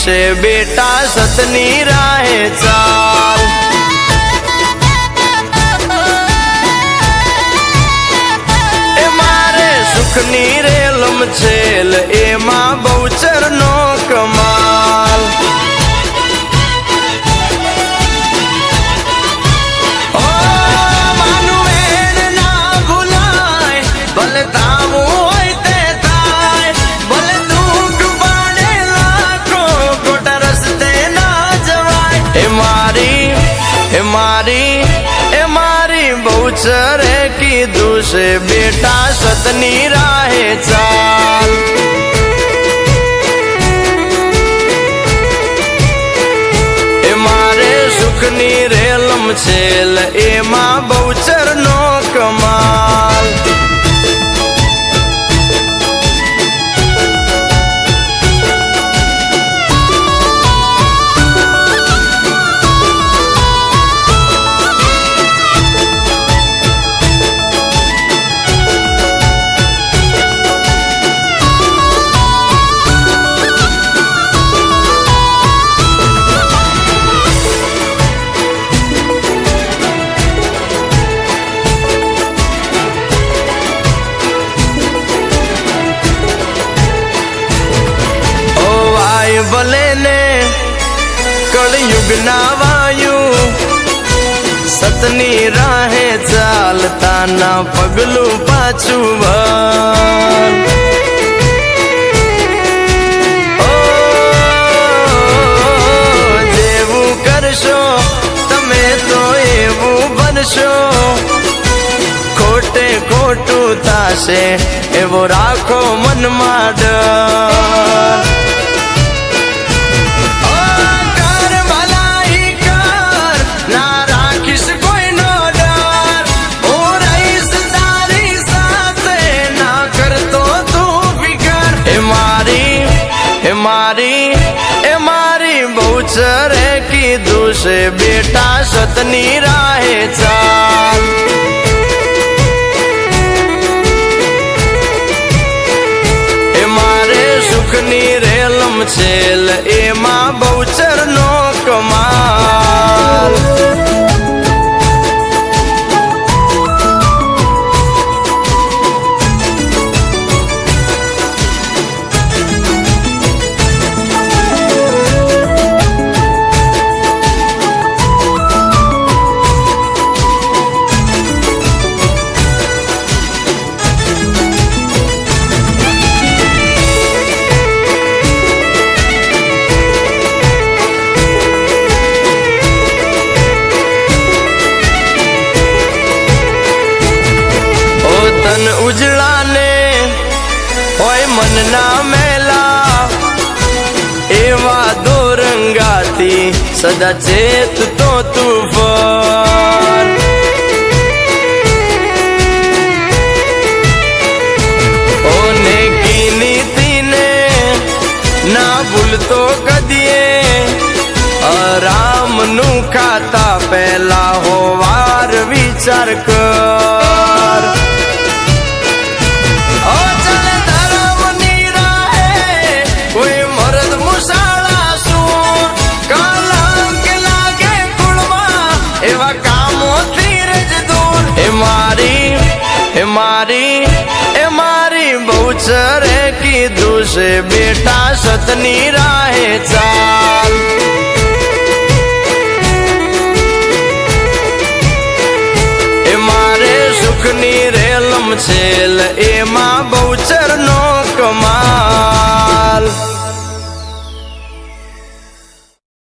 છે બેટા સતની રાહે ચાલ। એ મારે સુખની રેલમ છેલ એમાં બહુચરનો કમાલ। ઓ માનું એણ ના ભૂલાય ભલે તાવું હોય તે થાય, ભલે દુઃખ પાડે લાખો ખોટા રસ્તે ના જવાય। એ મારી બહુચરે કીધું છે બેટા સતની રાહે ચાલ। એ મારે સુખની રેલમ છેલ એમાં બહુચરનો કમાલ। ભલે ને કળયુગ ના વાયુ સતની રાહે ચાલતા ના પગલું પાછું વળ। ઓ જેવું કરશો તમે તો એવું બનશો, ખોટે ખોટું થાશે એવો રાખો મનમાં ડર। એ મારી બહુચરે કીધું છે બેટા સતની રાહે ચાલ। એ મારે સુખની રેલમ છેલ એમાં બહુચરનો કમાલ। ઉજળા ને હોય મનના મેલા એવા દોરંગાથી સદા ચેત તો તુફાન। ઓ નેકી નીતિને ના ભૂલતો કદીએ, રામનું ખાતા પહેલા હોવાર વિચાર કર। એ મારી બહુચરે કીધું છે બેટા સતની રાહે ચાલ। એ મારે સુખની રેલમ છેલ એમાં